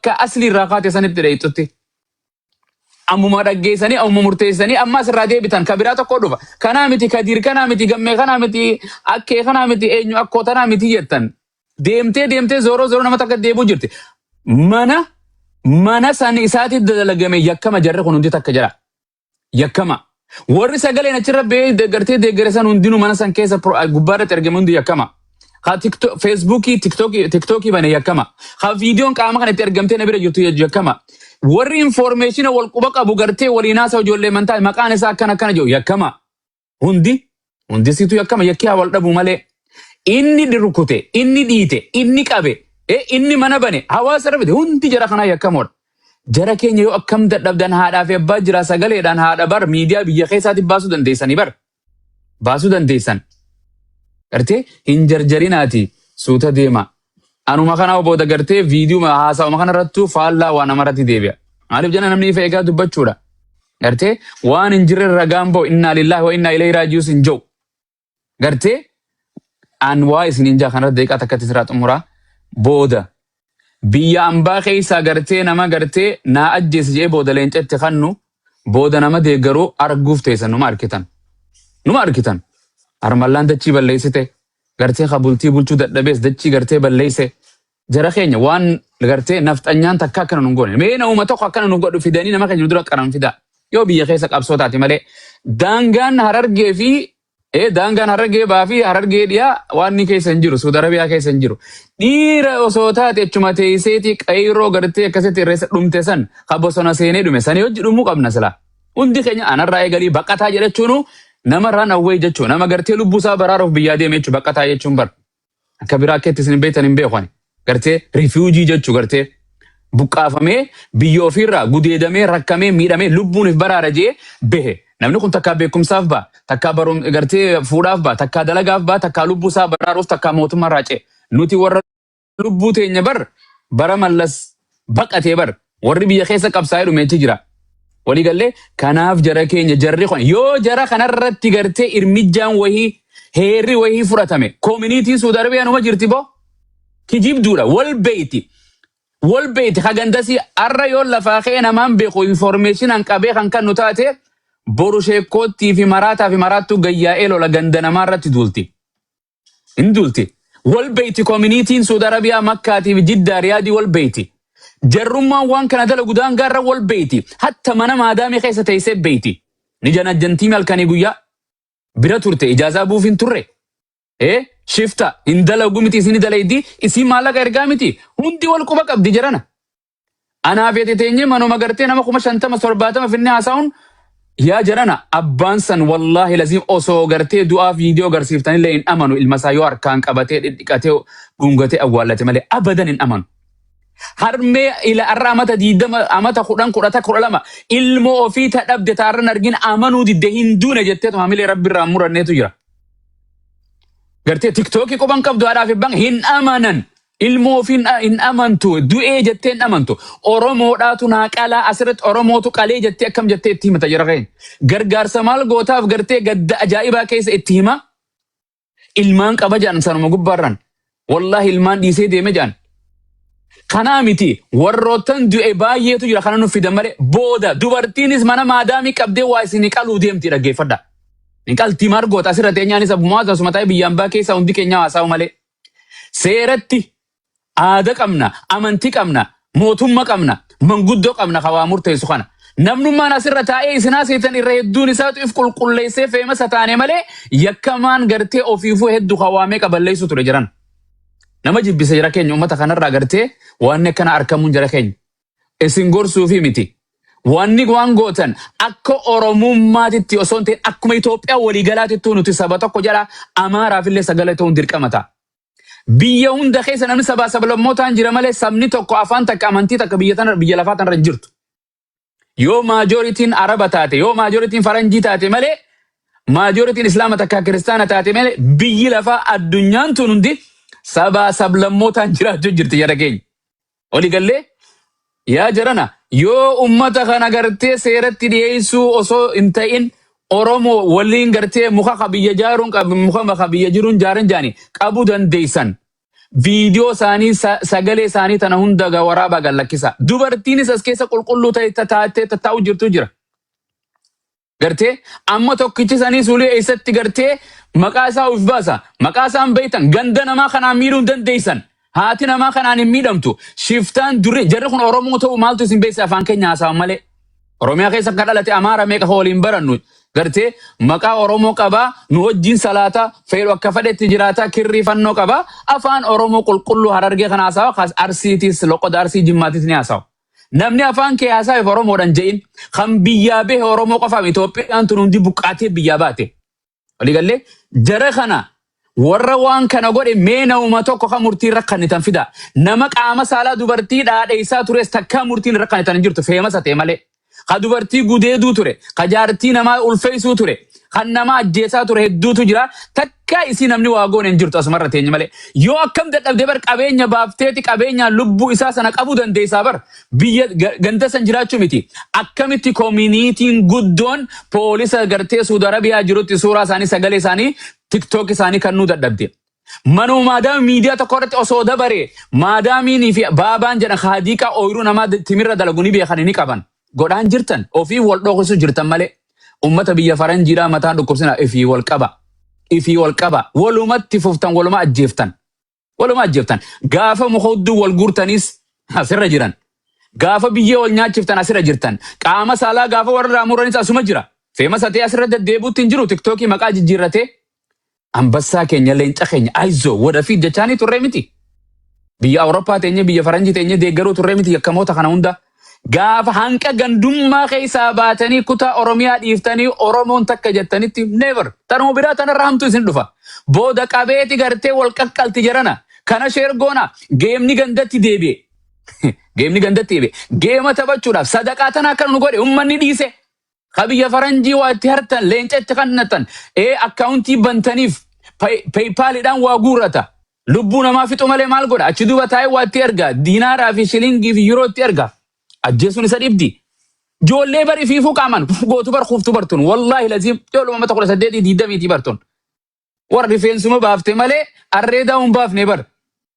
bakka asli irraa kaate sanitti dheeyxutti. Ammuma dhaggeessanii ammuma murteessanii ammas irraa deebitan ka biraa tokko dhufa. Kanaa miti Kadiir kanaa miti Gammee kanaa miti Akkee kanaa miti eenyu akkoo tanaa miti jettan. Deemtee zooroo nama takka deebuu jirti. Mana san isaatti dalagame yakkama jarri kun hundi takka jira. Yakkama. Warri sagaleen achirra bee deeggare san hundinuu mana san keessa gubbaarratti argame hundi yakkama. Ha Feesbuukii, Tiktookii bane yakkama. Ha viidiyoon qaama kanatti argamtee na bira jirtu yakkama. Warri informeeshina wal quba qabu gartee waliin haasa'u ijoollee mantaa maqaan isaa akkana jiru yakkama. Hundi situ yakkama yakkii haa wal dhabu malee. Inni dirukute, inni dhiite, inni qabe, inni mana bane, hawaasa rafete hundi jara kanaa yakkamoodha. Jara keenya yoo akkam dadhabdan haadhaa fi abbaa jira sagaleedhaan haadha bar miidiyaa biyya keessaatti baasuu dandeessanii bar. Baasuu dandeessan. Gartee hin jarjarinaati suuta deema. Anuma kana booda gartee viidiyoo haasa'uma kana irrattuu faallaa waan namarratti deebi'a. Maaliif jana namni ifa eegaa dubbachuudha. Gartee waan hin jirre ragaan ba'u innaa lillahi wa innaa ilayhi raaji'uun hin jiru. Gartee waa isiniin jaa kanarra deeqaa takkatti siraa xumuraa booda biyya ambaa keessaa gartee nama gartee naa ajjeese jee booda leencatti kannu booda nama deeggaruu arguuf teessan numa arkitan. Numa arkitan. Armallaan dachii balleessite gartee kabultii bulchuu dadhabees dachii gartee balleesse jara keenya waan gartee nafxanyaan takka akkana nun goone mee nama tokko akkana nun godhu fidanii nama keenya dura qaran fida yoo biyya keessa qabsoo taate malee daangaan Harargee fi daangaan Harargee baafi Harargee dhiyaa waan ni keessa hin jiru Suudi Arabiyaa keessa hin jiru dhiira osoo taate achuma teesseeti qayroo gartee akkasitti irreessa dhumte san ka bosona seenee dhume sanii hojii dhumuu qabna sila hundi keenya anarraa eegalii baqataa jedhachuunu namarraan awwee jechuun nama gartee lubbuusaa baraaruuf biyyaa deeme jechuun baqataa jechuun bar akka biraa akkeetti isin beektan hin beekan gartee rifiwujii jechuu gartee buqqaafamee biyya ofiirraa gudeedamee rakkamee miidhamee lubbuuniif baraara jee behe. Namni kun takkaa beekumsaaf ba'a, takkaa gartee fuudhaaf ba'a, takkaa dalagaaf ba'a, takkaa lubbuusaa baraaruuf, takkaa mootummaa raacee. Nuti warra lubbuu teenya bara mallas baqatee warri biyya keessa qabsaa'ee dhumeechi jira. Waliigallee kanaaf jara keenya jarri kun yoo jara kanarratti gartee irmijjaan wahii heerri wahii fudhatame koominiitiin Suudi Arabiyaa numa jirti boo kijibduudha wal beeyti. Wal beeyti hagandasii arra yoo lafaa kee namaan beeku informeeshinaan qabee kan nu taate boru sheekootii fi maraattuu gayyaa'ee lola ganda namaarratti duulti. Hin duulti. Wal beeyti koominiitiin Suudi Arabiyaa Makkaatii fi Jiddaa Riyaadii wal beeyti. Jarrummaan waan kana dalagu daangaarra wal beeyti. Hatta mana maadaamii keessa teessee beeyti. Ni janajjantii malkanii guyyaa bira turte ijaazaa buuf hin turre. Shifta hin dalagu miti isini dalaydi isin maallaqa ergaa miti hundi wal quba qabdi jarana. Anaaf ete teenye manuma gartee nama 50-70 finne haasa'uun yaa jarana abbaan san wallaahi laziim osoo gartee du'aa viidiyoo garsiiftanillee hin amanu ilmasaa yoo harkaan qabatee dhidhiqatee gungatee awwaallate malee abadan hin amanu. Harmee ila arra amata 20 amata 10-12 ilmoo ofii tadhabde taarran argin amanuu didde hin duune jetteetu hamilee rabbiirraa muranneetu jira. Gartee TikTokii qoban qabdu haadhaaf eebbaan hin amanan. Ilmoo ofii hin amantu. Du'ee jettee hin amantu. Oromoodhaatu naa qalaa asirratti Oromootu qalee jettee akkam jettee itti himata jara keen. Gargaarsa maal gootaaf gartee gadda ajaa'ibaa keessa itti hima. Ilmaan qaba jaan sanuma gubbaarran. Wallaahi ilmaan dhiisee deeme jaan. Kanaa miti warroottan du'e baay'eetu jira kana nuuf fidan malee booda dubartiinis mana maadaamii qabdee waa isin qaluu deemti dhaggeeffadha. Niqaltii margoota asirratti eenyaanis abbummaa asuma ta'e biyyaan baa keessaa hundi keenya haasa'u malee. Seeratti aadaa qabna, amantii qabna, mootummaa qabna, manguddoo qabna hawaa murteessu kana. Namnummaan asirra taa'ee isinaa seetan irra hedduun isaatu if qulqulleessee feema sataane malee yakkamaan gartee ofiifuu hedduu hawaamee qaballeessu ture jiran. Nama jibbise jara keenya uummata kanarraa gartee waan akkana argamuun jara keenya. Isin gorsuufi miti. Wanni waan gootan akka Oromummaatitti osoo hin ta'in akkuma Itoophiyaa waliigalaatitti nuti saba tokko jala Amaaraafillee sagalee ta'uun dirqama ta'a. Biyya hunda keessa namni sabaa sablammootaan jira malee sabni tokko afaan takka amantii takka biyya lafaa tanarra hin jirtu. Yoo maajoritiin Araba taate yoo maajoritiin Faranjii taate malee maajoritiin Islaama takka Kiristaana taate malee biyyi lafaa addunyaan tun hundi sabaa sablammootaan jiraachuu jirti jara keenya. Waliigallee yaa jarana yoo ummata kana gartee seeratti dhiyeessuu osoo hin ta'in Oromoo waliin gartee muka qabiyya jaaruun muka qabiyya jiruun jaaran jaani qabuu dandeessan. Viidiyoo isaanii sagalee isaanii tana hunda waraabaa gallakkisa. Dubartiinis as keessa qulqulluu ta'e taa'u jirtu jira. Gartee amma tokkichi isaanii suulee eessatti gartee maqaa isaa of baasa. Maqaa isaan beektan ganda namaa kanaan miidhuu hin dandeessan. Haati namaa kanaan hin miidhamtu. Shiftaan durri jarri kun Oromoo ta'uu maaltu isin beeksisa afaan keenya haasa'an malee. Oromiyaa keessa kan dhalate Amaara meeqa waliin barannu. Gartee maqaa Oromoo qabaa nu wajjin salaata fedhu akka fedhetti jiraata kirrii fannoo qabaa afaan Oromoo qulqulluu Harargee kan haasawa kaas Arsiitis loqoda Arsii Jimmaatis ni haasawa. Namni afaan kee haasaweef Oromoodhaan je'in kan biyyaa bahe Oromoo qofaaf Itoophiyaan tun hundi buqqaatee biyyaa baate. Waliigallee jara kana warra waan kana godhe mee nama tokko kan murtii rakkanitan fida. Nama qaama saalaa dubartii dhaadheessaa tures takkaa murtiin rakkanitan hin jirtu feemasa ta'e malee. Ka dubartii gudeeduu ture, ka jaartii namaa ulfeessuu ture, kan nama ajjeesaa ture hedduutu jira. Takkaa isii namni waa goone hin jirtu asumarra teenya malee. Yoo akkam dadhabdee bar qabeenya baafteeti qabeenya lubbuu isaa sana qabuu dandeessaa bar biyya ganda san jiraachuu miti. Akkamitti koominiitiin guddoon poolisa gartee Suudi Arabiyaa jirutti suuraa isaanii sagalee isaanii tiktook isaanii kan nu dadhabde. Manuu maadaama miidiyaa tokko irratti osoo dabaree maadaamiinii fi baabaan jedhan haadiiqaa ooyiruu namaa timirra dalaguu beekan ni qaban. Godhaan jirtan ofii wal dhookisuu jirtan malee ummata biyya faranjiidhaa mataan dhukkubsina ifii wal qaba. Ifii wal qaba. Walumatti fuftan waluma ajjeeftan. Waluma ajjeeftan. Gaafa mukodduu wal guurtanis asirra jiran. Gaafa biyyee wal nyaachiftan asirra jirtan. Qaama saalaa gaafa warra raamuranis asuma jira. Feemasa ta'e asirra deddeebuutti hin jiru tiktookii maqaa jijjiirratee. Ambassaa keenya leenca keenya ayizoo wadafii jechaanii turre miti. Biyya Awurooppaa teenye biyya faranjii teenye deeggaruu turre miti yakkamoota kana hunda. Gaafa hanqa gandummaa keessaa baatanii kutaa Oromiyaa dhiiftanii Oromoon takka jettanitti never. Tanuma biraa tanarraa hamtu isin dhufa. Booda qabeeti gartee wal qaqqalti jirana. Kana sheergoona geemni gandatti deebi'e. Geemni gandatti deebi'e. Geema taphachuudhaaf sadaqaa tana akka nu godhe uummanni dhiise. Ka biyya faranjii waa itti hartan leenca itti kannatan. Akkaawuntii bantaniif peepaaliidhaan waa guurrata. Lubbuu namaa fixu malee maal godha? Achi duuba taa'ee waa itti erga. Diinaaraa fi shilingii fi yeroo itti erga. Ajjeesuun isa dhibdi. Joollee bari fiifuu qaaman gootu bar kuuftu bartuun. Wallaahi laziim jooluma mata 18 bartuun. Warra rifeensuma baafte malee arreedaa hin baafne bar.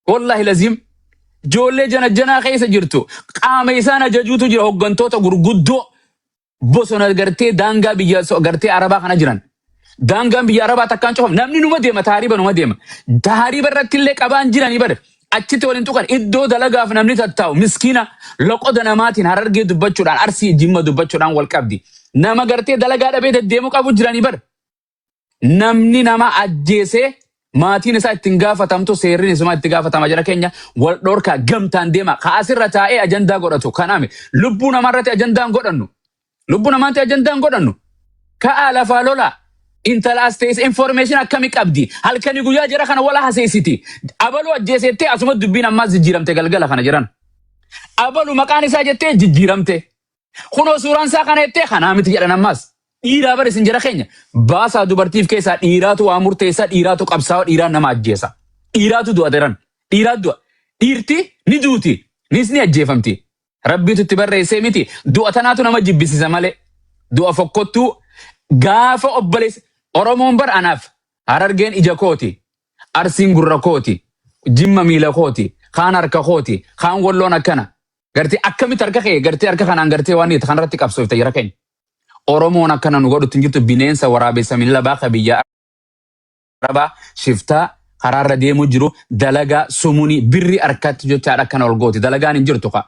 Wallaahi laziim. Joollee janaa keessa jirtu. Qaama isaan ajajuutu jira hoggantoota gurguddoo. Bosona gartee daangaa biyya gartee Arabaa kana jiran. Daangaan biyya Arabaa takkaan cufam. Namni numa deema taariba numa deema. Taariba irratti illee qabaan jiranii bar. Achitti waliin tuqan iddoo dalagaaf namni tattaa'u miskiina loqoda namaatiin Harargee dubbachuudhaan Arsii Jimma dubbachuudhaan wal qabdi. Nama gartee dalagaa dhabee deddeemuu qabu jiranii bar. Namni nama ajjeesee maatiin isaa ittiin gaafatamtu seerriin isumaa itti gaafatama jira keenya wal dhorkaa gamtaan deema. Kaasirra taa'ee ajandaa godhatu kanaame lubbuu namaarratti ajandaan godhannu. Lubbuu namaatti ajandaan godhannu. Ka'aa lafaa lolaa. Intalaas ta'es information akkamii qabdi. Halkanii guyyaa jira kana wala haseessiti. Abaluu ajjeesettee asuma dubbiin ammaas jijjiiramte galgala kana jiran. Abaluu maqaan isaa jettee jijjiiramte. Kunoo suuraan isaa kana jettee kanaa miti jedhan ammaas. Dhiiraa bar isin jira keenya. Baasaa dubartiif keessaa dhiiraatu waa murteessaa dhiiraatu qabsaa'aa dhiiraan nama ajjeesa. Dhiiraatu du'a jiran. Dhiiraatu du'a. Dhiirti ni duuti. Nis ni ajjeefamti. Rabbiitu itti barreessee miti. Du'a tanaatu nama jibbisiisa malee. Du'a fokkottuu gaafa obboleessa. Oromoon bar anaaf Harargeen ija kooti. Arsiin gurra kooti. Jimma miila kooti. Kaan harka kooti. Kaan walloon akkana. Gartee akkamitti harka kee gartee harka kanaan gartee waan itti kanarratti qabsoof tayyara keenya. Oromoon akkana nu godhutti hin jirtu bineensa waraabessa miila baaka biyya Arabaa shiftaa karaarra deemuu jiru dalagaa sumuunii birri harkatti jechaadha akkana ol gooti. Dalagaan hin jirtu qa.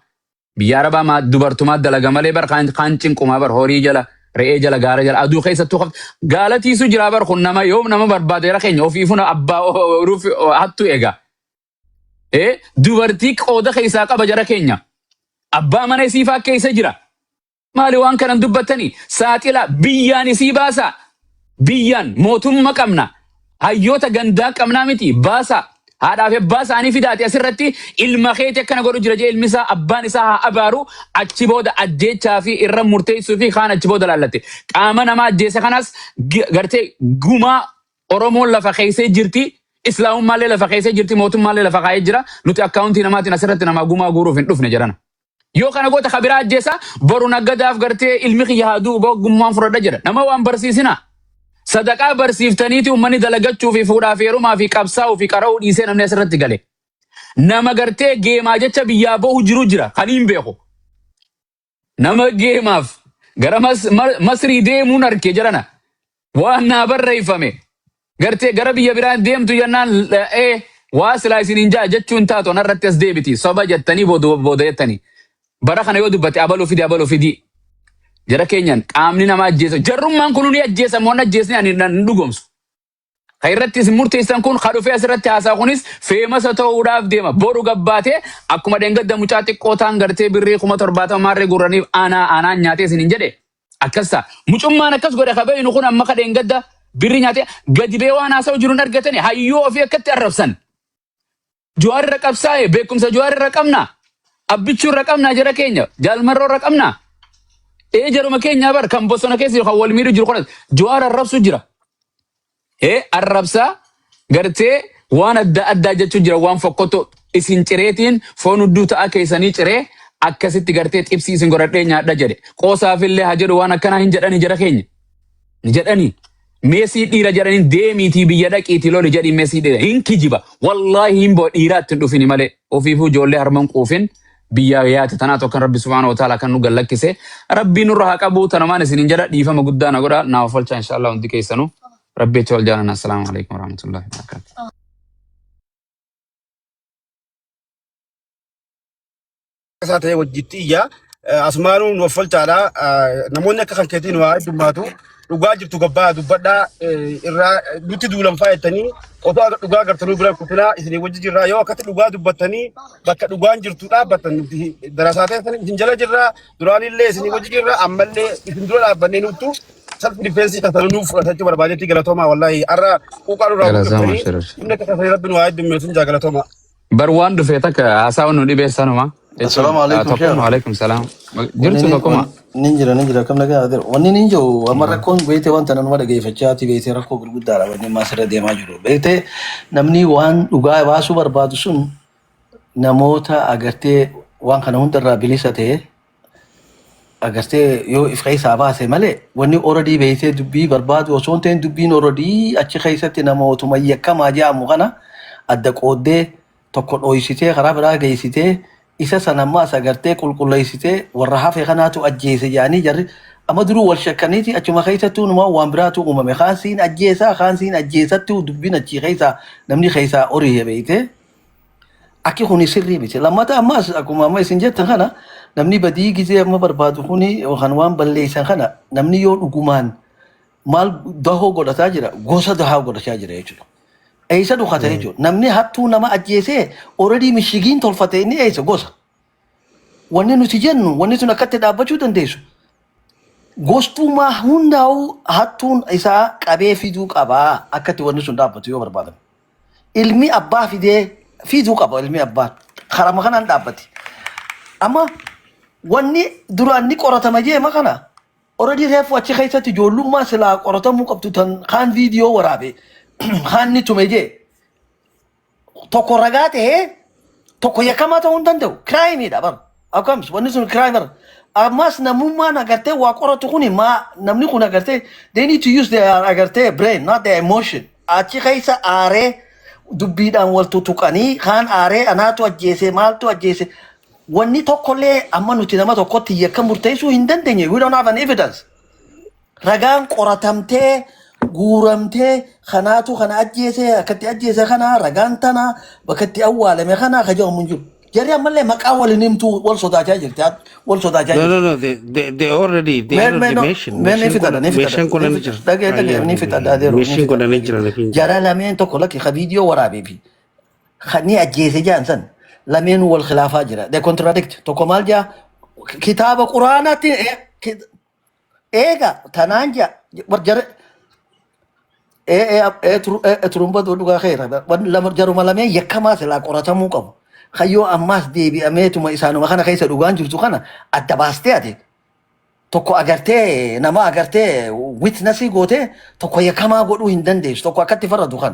Biyya Arabaa dubartumaa dalaga malee bar kaan cinqumaa bar horii jala. Re'ee jala gaara jala aduu keessattuu gaalatiisu jira bar kun nama yoom nama barbaadeera keenya ofiifuna abbaa hattu eega. Dubartii qooda keessaa qaba jara keenya. Abbaa mana isiifaa keessa jira. Maali waan kanan dubbattanii saaxila biyyaan isii baasa. Biyyaan mootummaa qabna. Hayyoota gandaa qabnaa miti baasa. Haadhaaf abbaa isaanii fidaate asirratti ilma keetii akkana godhu jira jee ilmi isaa abbaan isaa haa abaaru achi booda ajjeechaa fi irra murteessuu fi kaan achi booda laallatte. Qaama nama ajjeese kanas gartee gumaa Oromoon lafa keessee jirti. Islaamummaan lafa keessee jirti mootummaan lafa kaa'ee jira. Nuti akkaawuntii namaatiin asirratti nama gumaa guuruuf hin dhufne jedhana. Yoo kana goota kabiraa ajjeesa boru naggadaaf gartee ilmi kiyya haaduu gummaan fudhadha jedha. Nama waan barsiisina. Sadaqaa barsiiftaniiti uummanni dalagachuu fi fuudhaa fi heerumaa fi qabsaa'uu fi qara'uu dhiisee namni asirratti gale. nama gartee geemaa jecha biyyaa bahu jiru jira kan hin beeku. Nama geemaaf gara Masrii deemuun argee jirana waan naa barreeffame gartee gara biyya biraan deemtu jennaan waa silaa isiniin jaa jechuun taatu anarratti as deebiti soba jettanii booda jettanii bara kana yoo dubbate abaluu fidi jara keenyan qaamni nama ajjeesa jarrummaan kun ni ajjeesa moon ajjeesni ani nan dhugomsu. Khairratti isin murteessan kun kadhufee asirratti haasaa kunis feemasa ta'uudhaaf deema boru gabbaatee akkuma deengadda mucaa xiqqootaan gartee birrii 70 maarree gurraniif aanaan nyaatee isiniin jedhe akkasa mucummaan akkas godha kabeeynu kun amma kadeengadda birrii nyaatee gadi bee waan haasa'u jiruun argatanii hayyoo ofii akkatti arrabsan. Jawaar irra qabsaa'e beekumsa Jawaar irra qabna abbichuu irra qabna jara keenya jaalmarroo irra qabna jaruma keenya bar kan bosona keessa kan wal miidhu jiru kunis Jawaar arrabsu jira. Arrabsa gartee waan adda jechuun jira waan fokkotoo isin cireetiin foon hudduu ta'a keessanii ciree akkasitti gartee xibsii isin godhadhee nyaadha jedhe qoosaafillee haa jedhu waan akkanaa hin jedhani jara keenya ni jedhani meesii dhiira jedhaniin deemiitii biyya dhaqiitii loli jedhi meesii dhiira hin kijiba wallaahi hin boo dhiiraatti hin dhufini malee ofiifuu ijoollee harman quufin biyya yaate tanaa tokkan rabbi subhaanahu wa ta'ala kan nu gallakkise rabbii nurra haa qabu tanamaan isin hin jedha dhiifama guddaa na godha naaf olcha inshallah hundi keessanuu. ربي تول جانا السلام عليكم ورحمة الله وبركاته. ساتي وجدتية أسمانون وفلت على نمونا كخلكتين واحد دماتو لقاجر تقبع دبدا إرا دوتي دولم فايتني وطا لقاجر تنوبرا كتنا إذن وجد جرا يو كتر لقاج دبتني بك لقاجر تلا بتن دراساتي إذن جنجلا جرا دراني اللي إذن وجد جرا عمل لي إذن دولا بنينوتو self defense كتلونو فرتاجي بربادتي غلطوما والله أرى وقالوا رابطني إنك كتير ربنا واحد من جاغلطوما بروان دفعتك عساون ودي بيسانوما السلام عليكم شيخ وعليكم السلام جرت بكم نينجرا كم لقى هذا وني نينجو أمر كون بيته وان تنو ولا جاي فجأتي بيته ركو بالقدارة وني ما سر دي ما جرو بيته نمني وان لقى واسو بربادو سن نموتا أجرتي وان خنون ترى بليسته أجرتي يو إفقي سابا سمالة وني أوردي بيته دبي برباد وصونتين دبين أوردي أشي خيسة نموت ما يكما جاء مغنا أدك أودي تكون أويسيته خراب راجيسيته إذا سنما سأجرتي كل يسيته والرها في خناتو أجيس يعني جر أما درو والشكنيتي أشما خيسة نما وامبراتو أمم خانسين أجيسا خانسين أجيساتو دبين أشي خيسة نمني خيسة أوريه بيته أكيد هني سري بيته لما تأمس أكو ما يسنجت تخنا نمني بدي جزء ما برباد هني وخنوان بلليسان خنا نمني يون أقومان مال دهو قد تاجرا غوسا دهو قد تاجرا يجلو أيسا دو خاطر يجلو نمني هاتو نما أجيسه already مشيجين تلفتيني أيسا غوسا واني نتيجنو واني تنكت دابجو تنديسو غوستو ما هنداو هاتون أيسا كابي فيدوك أبا أكتي واني سندابتو يو بربادم علمي أبا فيدوك أبا علمي أبا خرام خنان دابتي أما واني دراني قرطة مجيء ما كنا already ريف واتشي خيسة تجولو ما سلا قرطة مقبتو تن خان فيديو ورابي خان نتو مجيء توكو رغاته توكو يكما تون تندو كرايمي دابر أكمس واني سن كرايمر أماس نموما نغرتي وقرطة خوني ما نمني خو نغرتي they need to use their نغرتي brain not their emotion أتشي خيسة آره دبيدان والتو توكاني خان آره أنا تو أجيسي مال تو أجيسي wanni tokkollee amma nuti nama tokkotti yakka murteessuu hin dandeenye we don't have an evidence ragaan qoratamtee guuramtee kanaatu kana ajjeese akkatti ajjeese kana ragaan tana bakkatti awwaalame kana kajaa'u mun jiru jarri ammallee maqaa waliin himtu wal sodaachaa jirti wal sodaachaa jirti No, they already mention kuna ni jira. dhagee ni fitadhaa deeru Mention kuna ni jira na kinja. jara lameen tokko lakki ka viidiyoo waraabee fi ni ajjeese jaansan لمن والخلافات جرا ده contradict توكو مالجا كتاب القرآن إيجا تنانجا برجر ترومبا دولوغا خير لما جرو ملامي يكما سلا قرآن موكب خيو أماس دي بي أميتو ما إسانو ما خانا خيسا دوغان جرتو خانا أدباستي أدي tokko agartee nama agartee witnessii goote tokko yakkamaa godhuu hin dandeessu tokko akkatti farratu kan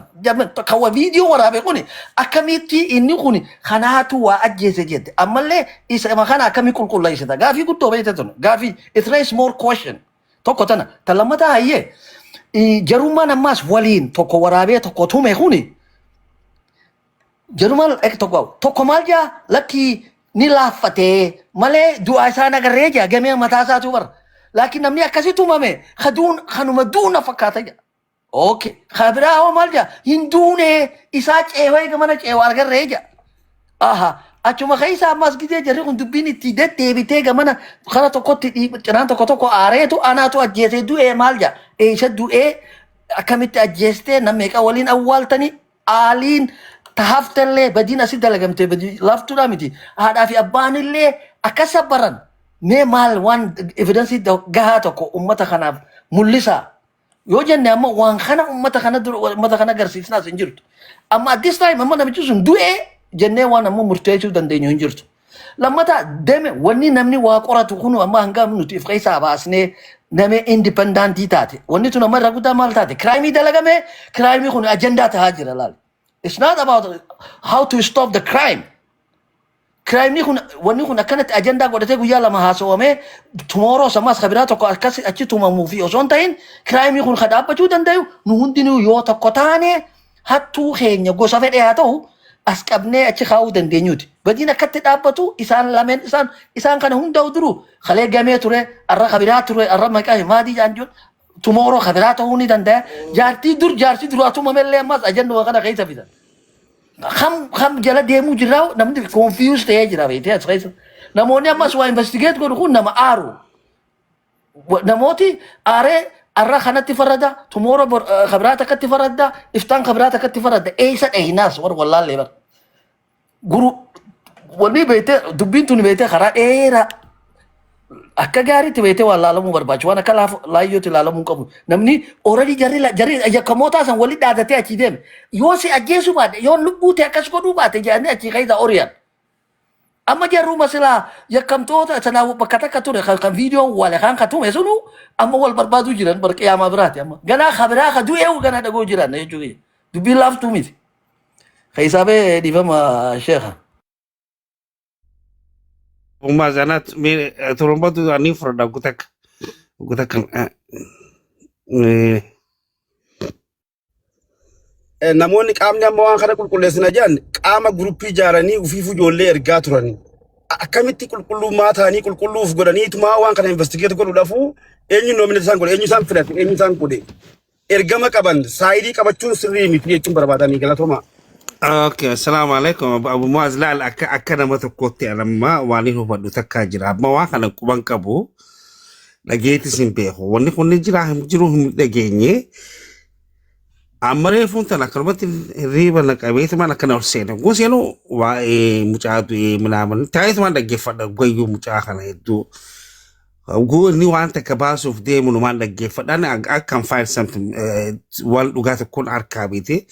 kawa viidiyoo waraabe kuni akkamitti inni kuni kanaatu waa ajjeese jette ammallee isa kana akkamii qulqulleessita gaafii guddoo beekte tun gaafii it raise more question tokko tana tan lammataa hayyee jarummaan ammaas waliin tokko waraabee tokko tume kuni Jarumal ek tokko maal jaa lakki ni laaffatee malee du'a isaa nagarree jaa gamee mataa isaatu bara. Laakiin namni akkasitti uumame kanuma duuna fakkaata jaa. Okay. Khabiraa hoo maal jaa hin duune isaa ceewee gamana ceewaa agarree jaa. Aha. Achuma keessa ammas gidee jarri kun dubbiin itti deddeebitee gamana kana tokkotti cinaan tokko aareetu anaatu ajjeesee du'ee maal jaa. Eessa du'ee akkamitti ajjeestee nama meeqa waliin awwaaltanii aaliin tahaftallee badiin asii dalagamtee badii laftuudha miti. Haadhaa fi abbaan illee akka sabbaran mee maal waan evidensii gahaa tokko ummata kanaaf mul'isa. Yoo jenne amma waan kana ummata kana agarsiisnaas hin jirtu. Amma at this time amma namichi sun du'ee jennee waan amma murteessuu dandeenyu hin jirtu. Lammata deeme wanni namni waa qoratu kun amma hanga nuti if keessaa baasnee nama independentii taate. Wanni tun amma irra guddaa maal taate? Kiraayimii dalagame kiraayimii kun ajandaa tahaa jira laal. It's not about how to stop the crime. Crime ni kun wanni kun akkanatti ajandaa godhatee guyyaa lama haasawame tomorrow samas khabiraa tokko akkas achi tumamu fi osoo hin ta'in crime kun dhaabbachuu danda'u nu hundinuu yoo tokko taane hattuu keenya gosa fedhe haa ta'u as qabnee achi kaa'uu dandeenyuti. Badiin akkatti dhaabbatu isaan lameen isaan kana hunda uduru khalee gamee ture arra khabiraa ture arra maqaa maadii jaanjoon tomorrow khabiraa ta'uu ni danda'a. Jaartii duraa tumamellee ammas ajanduma kana keessa fidan. Kham jala deemu jira namni confused ta'ee jira beekte as keessa. Namoonni ammas waa investigate godhu kun nama aaru. Namooti aaree arra kanatti farada tomorrow khabiraa takkatti farada iftaan khabiraa takkatti farada eessa dheeyinaas war wallaallee bar. Guru wanni beekte dubbiin tuni beekte karaa dheeraa akka gaariitti beekte waan laalamuu barbaachisu waan akka laayyootti laalamuu qabu. Namni already jarri yakkamootaa san walitti dhaadatee achi deeme. Yoo si ajjeesu baate yoo lubbuu ta'e akkas godhuu baate jedhanii achi keessa oriyan. Amma jarru masilaa yakkamtoota sanaa bakka takka ture kan viidiyoon wale kan katume sunu amma wal barbaadu jiran bar qiyaamaa biraati amma. Ganaa khabiraa ka du'ee ganaa dhagoo jiran jechuudha. Dubbiin laaftuu miti. Keessaa dhifama sheekha. Umma zanat me turumbatu ani froda gutak namoonni qaamni amma waan kana qulqulleessina jedhan qaama guruppii ijaaranii ufiif ijoollee ergaa turan. Akkamitti qulqullummaa ta'anii qulqulluuf godhaniituma waan kana investigeet godhuudhaafu eenyu noomina isaan godhe eenyu isaan filate eenyu isaan godhe ergama qaban saayidii qabachuun sirrii miti jechuun barbaadanii galatooma. Okay, assalamualaikum Abu Muaz laal akka nama tokkotti anamma waan hin hubadhu takkaa jira. Amma waan kana quban qabu dhageetis hin beeku. Wanni kun jiru hin dhageenye. Amma reefuun tan akkanumatti hirriiba naqabeetumaan akkana ol seena. Gosa yeroo waa'ee mucaatu minaaman taa'eetumaan dhaggeeffadha gayyuu mucaa kana hedduu. Inni waan takka baasuuf deemu numaan dhaggeeffadhaan akkan find something waan dhugaa tokkoon harkaa beete.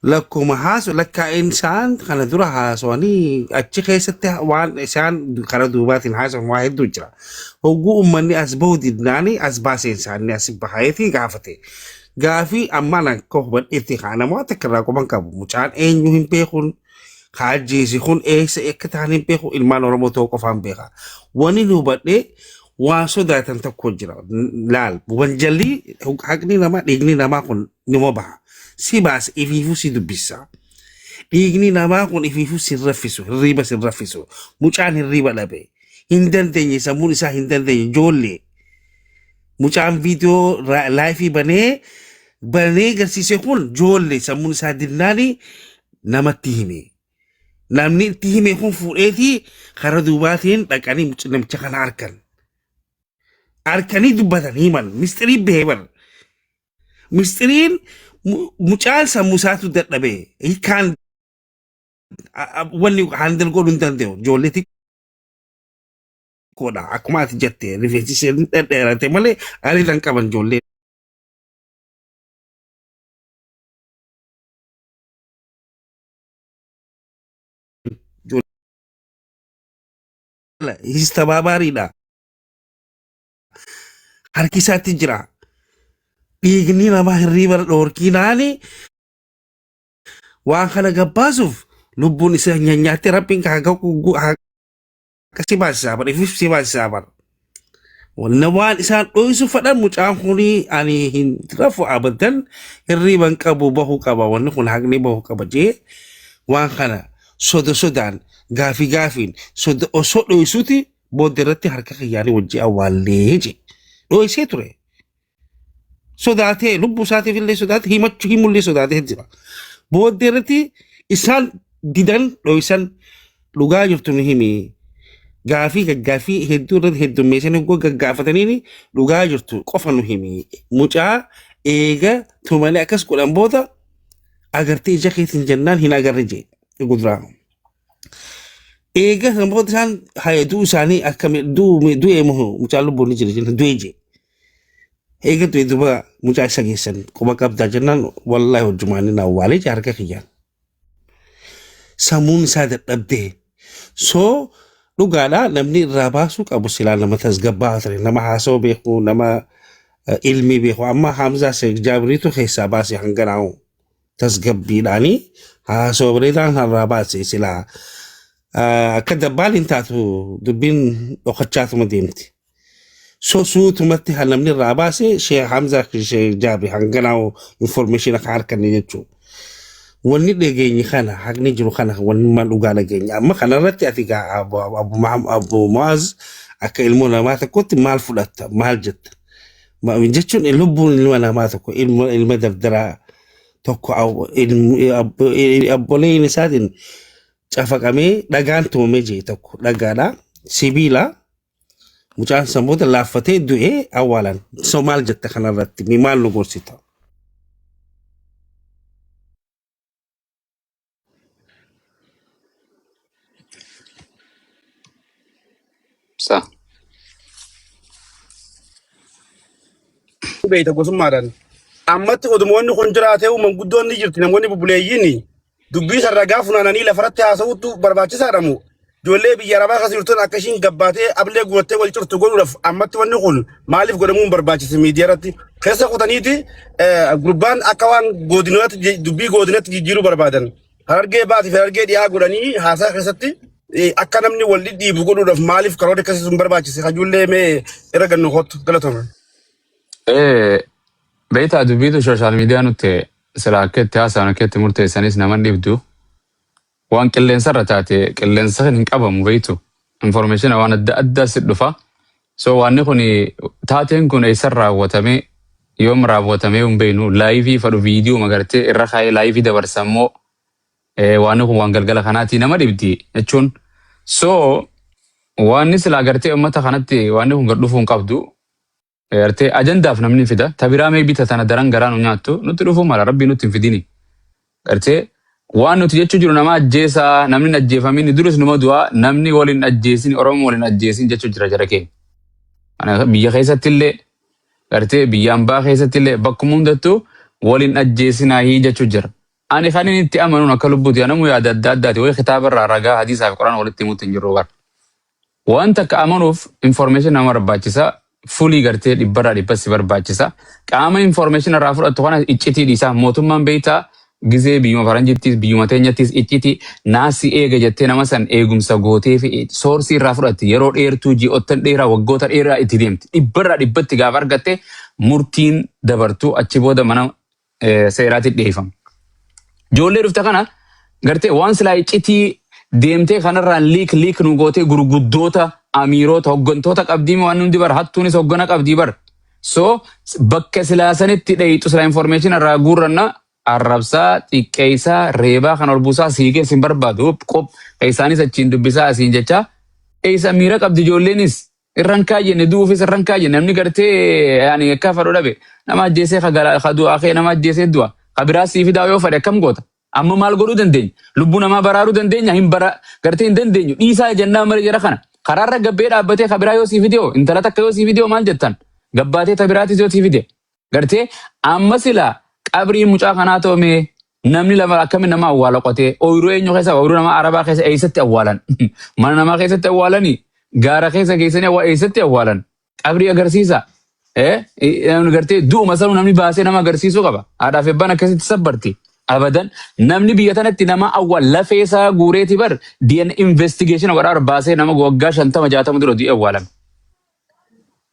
Lakkuma haasu lakkaa insaan kana dura haasawanii achi keessatti waan isaan karaa duubaatiin haasawan waa hedduu jira. Hogguu uummanni as bahu didnaanii as baasee isaanii as bahayeetii gaafate. Gaafii ammaan akka hubadheetti namoota takka irraa quban qabu. Mucaan eenyu hin beekun kaajjeesi kun eessa akka ta'an hin beeku ilmaan Oromoo ta'uu qofaan beeka. Wanni nu hubadhee waan sodaatan tokko jira. Laal wanjalli haqni namaa dhiigni namaa kun nima baha. Si baas ifiifuu si dubbisa. Dhiigni namaa kun ifiifuu si raffisu, hirriiba si raffisu. Mucaan hirriiba dhabe. Hin dandeenye sammuun isaa hin dandeenye ijoollee. Mucaan viidiyoo laayifii banee garsiise kun ijoollee sammuun isaa dinnaanii namatti hime. Namni itti hime kun fuudheetii karaa duubaatiin dhaqanii namicha kana harkan. Harkanii dubbatan himan. Mistirii beeban. Mistiriin mucaan sammuu isaatu dadhabee hiikaan wanni handal godhuu hin danda'u ijoolleetti godha akkuma ati jette rifeensi ishee dhedheerate malee haalli qaban ijoollee. Histabaabariidha. Harki isaatti jira. Dhiigni namaa hirriiba dhoorkinaani waan kana gabbaasuuf lubbuun isa nyaanyaatte rabbiin si baasisaa bara ifiif si baasisaa bara. Wanna waan isaan dho'isu fadhan mucaan kuni ani hin rafu abadan hirriiban qabu bahuu qaba wanni kun haqni bahuu qaba jee waan kana sodaan gaafiin osoo dhoysuuti booda irratti harka kiyyaanii wajji awwaallee je dhoysee ture sodaatee lubbuu isaatiif illee sodaatee himullee sodaatee jira booda irratti isaan didan dhoysan dhugaa jirtu nu himi gaggaafii hedduu irratti heddummeessan hoggoo gaggaafataniini dhugaa jirtu qofa nu himi mucaa eega tumalee akkas godhan booda agartee ija keetiin jennaan hin agarre jee guduraa eega kan booda isaan hayaduu isaanii akkami du'ee moo mucaa lubbuun ni jira jenna du'ee jee eega du'ee duba mucaa isa geessan quba qabdaa jennaan wallaahi hojjumaanii na awwaalee jee harka kiyyaan sammuun isaa dadhabdee soo dhugaadhaa namni irraa baasuu qabu silaa nama tasgabbaa ture nama haasoo beeku nama ilmi beeku amma Hamzaa Sheek Jaabiriitu keessaa baase hanganaa'u tasgabbiidhaanii haasoo bareedaan irraa baase silaa akka dabbaal hin taatu dubbiin dhokachaatuma deemti soo suutumatti namni irraa baase Sheek Hamzaa Sheek Jaabir hanganaa'u information akka harkanne jechuu wanni dhageenyi kana haqni jiru kana wanni mal dhugaa dhageenya amma kanarratti ati gaa Abu Muaz akka ilmoo namaa tokkotti maal fudhatta maal jetta jechuun lubbuun ilma namaa tokko ilma dardaraa tokko abboleen isaatiin cafaqamee dhagaan tumamee jee tokko dhagaadha sibiila mucaan samboota laaffatee du'ee awwaalan so maal jetta kanarratti maal nu gorsita Sa. beeyta gosummaadhaan ammatti odumoonni kun jiraatee manguddoonni jirti namoonni bubbuleeyyiin dubbii sarragaa funaananii lafarratti haasa'uutu barbaachisaadhamu ijoollee biyya arabaa keessa jirtan akka ishiin gabbaatee ablee gubattee wal cirtu godhuudhaaf ammatti wanni kun maaliif godhamuu hin barbaachise miidiyaa irratti keessa kutaniiti gurbaan akka waan godinooti dubbii godinatti jijjiiruu barbaadan harargee baatiif harargee dhiyaa godhanii haasaa keessatti akka namni wal dhiibu godhuudhaaf maaliif karoora akkasii sun barbaachise hajuullee mee irra gannu kottu galatoomaa. Beektaa dubbiitu sooshaal miidiyaa nutti sila akka itti haasa'an akka itti murteessanis naman dhibdu waan qilleensa irra taate qilleensa hin qabamu beektu information waan adda addaa si dhufa so waanni kun taateen kun eessan raawwatame yoom raawwatame hin beeknu laayivii fadhu viidiyoo magartee irra kaa'ee laayivii dabarsammoo waanni kun waan galgala kanaati nama dhibdi jechuun so waanni sila agartee uummata kanatti waanni kun gad dhufuu hin qabdu Arte ajandaaf namni fida tabiraa mee bita tana daran garaan nyaattu nuti dhufuu mala rabbii nutti hin fidini. Arte waan nuti jechuu jiru nama ajjeesaa namni ajjeefamin duris numa du'a namni waliin ajjeesin oromoo waliin ajjeesin jechuu jira jara keenya. Ana biyya keessatti illee arte biyya ambaa keessatti illee bakkuma hundattuu waliin ajjeesinaa hii jechuu jira. Ani kan inni itti amanuun akka lubbuuti anamu yaada adda addaati wayi kitaabarraa ragaa hadiisaa fi qoraan walitti himuutti hin jirru bara. Wanta akka amanuuf information nama barbaachisa. Fulii gartee dhibbarraa dhibbatti barbaachisa. Qaama information irraa fudhattu kana iccitii dhiisaa mootummaan beektaa gizee biyyuma faranjittis biyyuma teenyattis iccitii naasii eega jettee nama san eegumsa gootee fi soorsii irraa fudhatti yeroo dheertuu ji'oottan dheeraa waggoota dheeraa itti deemti. Dhibbarraa dhibbatti gaafa argatte murtiin dabartuu achi booda mana seeraatti dhiyeeffama. Ijoollee dhufte kana gartee waan silaa iccitii deemtee kanarraan liik nu gootee gurguddoota amiirota hoggantoota qabdii waan hundi bara hattuunis hoggana qabdii bara so bakka silaasanitti dhayitu sila information irraa guurranna arrabsaa xiqqeessaa reebaa kan ol buusaa siigee sin barbaadu qop isaanis achiin dubbisaa asiin jecha eessa miira qabdi ijoolleenis irran kaayyenne duufis irran kaayyenne namni gartee yaani akka fadhu dhabe nama ajjeesee du'aa kee nama ajjeesee du'a kabiraa siifidaa yoo fadhe akkam goota amma maal godhuu dandeenya lubbuu namaa baraaruu dandeenya hin bara gartee hin dandeenyu dhiisaa jennaa malee jira kana Kararra gabbee dhaabbatee kabiraa yoo sii fideo intala takka yoo sii fideo maal jettan gabbaatee tabiraatis yoo sii fide gartee amma sila qabrii mucaa kanaa toomee namni lama akkamiin nama awwaala qotee ooyiruu eenyu keessa ooyiruu nama arabaa keessa eessatti awwaalan mana namaa keessatti awwaalanii gaara keessa geessanii eessatti awwaalan qabrii agarsiisa gartee du'uma sanuu namni baasee nama agarsiisuu qaba haadhaaf ebbaan akkasitti sabbarti. Abadan namni biyya tanatti nama awwaal lafeesaa guureeti bar DNA investigation godhaa baasee nama waggaa 50-60 dura du'e awwaalame.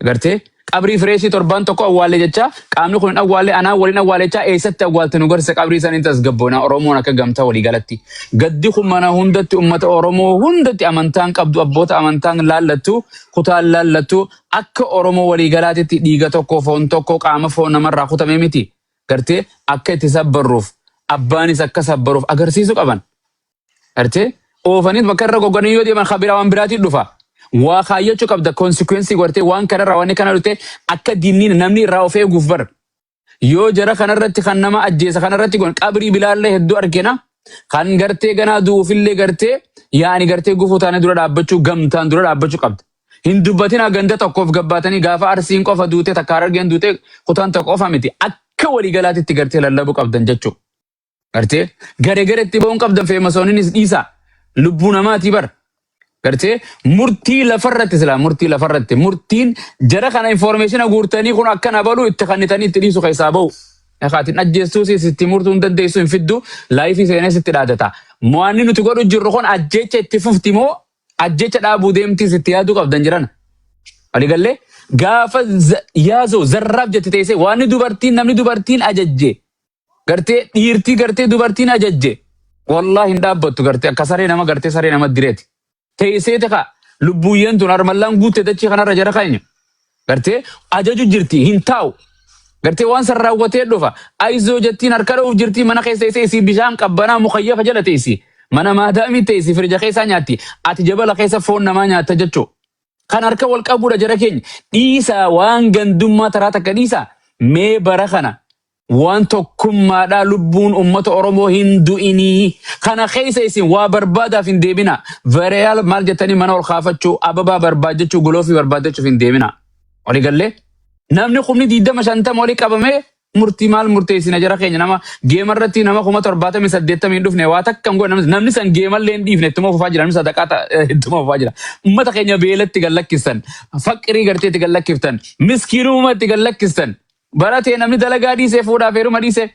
Gartee qabrii fireeshii torban tokko awwaalee jecha qaamni kun awwaalee anaa waliin awwaalee jecha eessatti awwaalte nu gorsa qabrii saniin tasgabboona Oromoon akka gamtaa walii galatti. Gaddi kun mana hundatti uummata Oromoo hundatti amantaan qabdu abboota amantaan laallattu kutaan laallattu akka Oromoo walii galaatitti dhiiga tokko foon tokko qaama foon namarraa kutamee miti. Gartee akka itti sabbarruuf abbaanis akka sabbaruuf agarsiisu qaban. Gartee oofaniit bakka irra gogganii yoo deeman kabira waan biraatiin dhufa. Waa kaayyachuu qabda konsekwensi gartee waan kanarraa waan kana dhufte akka diinni namni irraa of eeguuf bar. Yoo jara kanarratti kan nama ajjeesa kanarratti gon qabrii bilaallee hedduu argina. Kan gartee ganaa du'uufillee gartee yaani gartee gufuu taane dura dhaabbachuu gamtaan dura dhaabbachuu qabda. Hin dubbatina ganda tokkoof gabbaatanii gaafa arsiin qofa duute takka argeen duute kutaan tokko qofa miti. Akka walii galaatitti gartee lallabuu qabdan jechuu. Gartee garee gareetti ba'uun qabdan feemasooninis dhiisa. Lubbuu namaatii bar. Gartee murtii lafarratti sila murtii lafarratti murtiin jara kana information guurtanii kun akkana balu itti kannitanii itti dhiisu keessaa ba'u. Akaatiin ajjeestuu sitti murtuu hin dandeessu hin fiddu laayifii seenes itti dhaadata. Mo'anni nuti godhu jirru kun ajjeecha itti fufti moo ajjeecha dhaabuu deemtis itti yaaduu qabdan jiran. Waliigallee gaafa yaazoo zarraaf jetti teessee waan dubartiin namni dubartiin ajajje. Gartee dhiirtii gartee dubartiin ajajje. Wallahi hin dhaabbattu gartee akka saree nama gartee saree nama direeti. Teessee ta'a lubbuuyyeen tun harmallaan guuttee dachee kanarra jara keenya. Gartee ajaju jirti hin taa'u. Gartee waan san raawwatee dhufa. Aizoo jettiin harka dha'uuf jirti mana keessa teessee bishaan qabbanaa mukayyafa jala teessi. Mana maadaamii teessi firija keessaa nyaatti. Ati jabala keessa foon namaa nyaatta jechuu. Kan harka wal qabuudha jara keenya. Dhiisaa waan gandummaa taraa takka dhiisaa. Mee bara kana. Waan tokkummaadhaa lubbuun uummata Oromoo hin du'inii. Kana keessa isin waa barbaadaaf hin deebina. Vareyaal maal jettanii mana ol kaafachuu, ababaa barbaadachuu, goloofii barbaadachuuf hin deebina. Olii gallee namni kumni 20-50 olii qabamee murtii maal murteessina jara keenya nama geemarratti nama 70-80 hin dhufne waa takka hin godhe namni san geemallee hin dhiifne ittuma fufaa jira namni sadaqaa ittuma fufaa jira. Uummata keenya beelatti gallakkistan, faqirii garteetti gallakkiftan, miskiinumatti gallakkistan. Baratee namni dalagaa dhiisee fuudhaaf heeruma dhiisee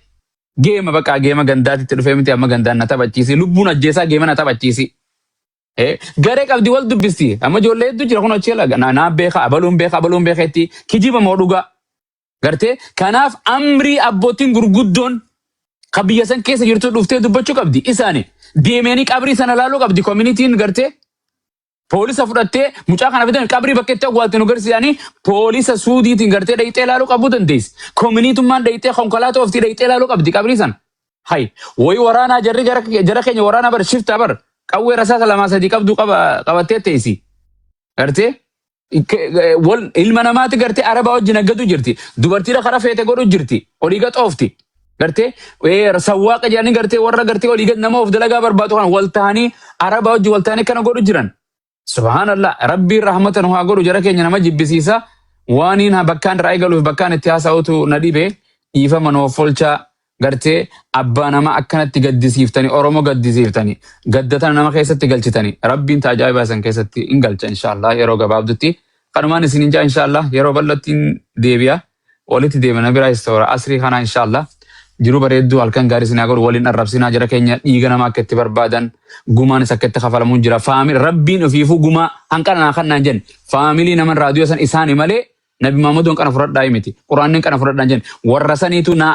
geema bakka geema gandaatitti dhufee miti amma gandaan na taphachiisi lubbuun ajjeesaa geema na taphachiisi. Garee qabdi wal dubbisti amma ijoollee hedduu jira kun achi laga naa beeka abaluun beeka itti kijiba moo dhugaa. Gartee kanaaf amrii abbootiin gurguddoon kan biyya san keessa jirtu dhuftee dubbachuu qabdi isaani deemanii qabrii sana laaluu qabdi koominitiin gartee. Poolisa fudhattee mucaa kana fidan qabrii bakka itti awwaalte nu garsiisanii poolisa suudiitiin gartee dhayixee ilaaluu qabuu dandeessi. Koominiitummaan dhayixee konkolaataa oftii dhayixee ilaaluu qabdi qabrii sana. Hayi wayi waraanaa jarri jara keenya waraanaa bar shiftaa bar qawwee rasaasa 2-3 qabdu qabattee teessi. Gartee ilma namaati gartee arabaa wajjin aggatu jirti. Dubartiira karaa feete godhu jirti. Olii gaxoofti. Gartee sawwaaqa jedhanii gartee warra gartee olii gad nama of dalagaa barbaadu kana wal ta'anii arabaa wajjin wal ta'anii kana godhu jiran. Subhanallah Rabbi rahmatan haa godhu jara keenya nama jibbisiisa waaniin bakkaan irraa eegaluuf bakkaan itti haasa'utu na dhibe dhiifama nuuf folchaa gartee abbaa nama akkanatti gaddisiiftanii Oromoo gaddisiiftanii gaddatana nama keessatti galchitanii Rabbiin tajaajila san keessatti hin galcha inshallah yeroo gabaabdutti kanumaan isin injaa inshallah yeroo bal'attiin deebi'a walitti deemana biraa istoora asrii kana inshallah jiru bareedduu halkan gaarii sinaa godhu waliin arrabsinaa jara keenya dhiiga nama akka itti barbaadan gumaan isa akka itti kafalamuun jira faamilii Rabbiin ofiifuu gumaa hanqana kannaan jenna faamilii naman raadiyoo san isaanii malee Nabi Muhammad kana fudhadhaa miti Quraanni kana fudhadhaa jenna warra saniitu naa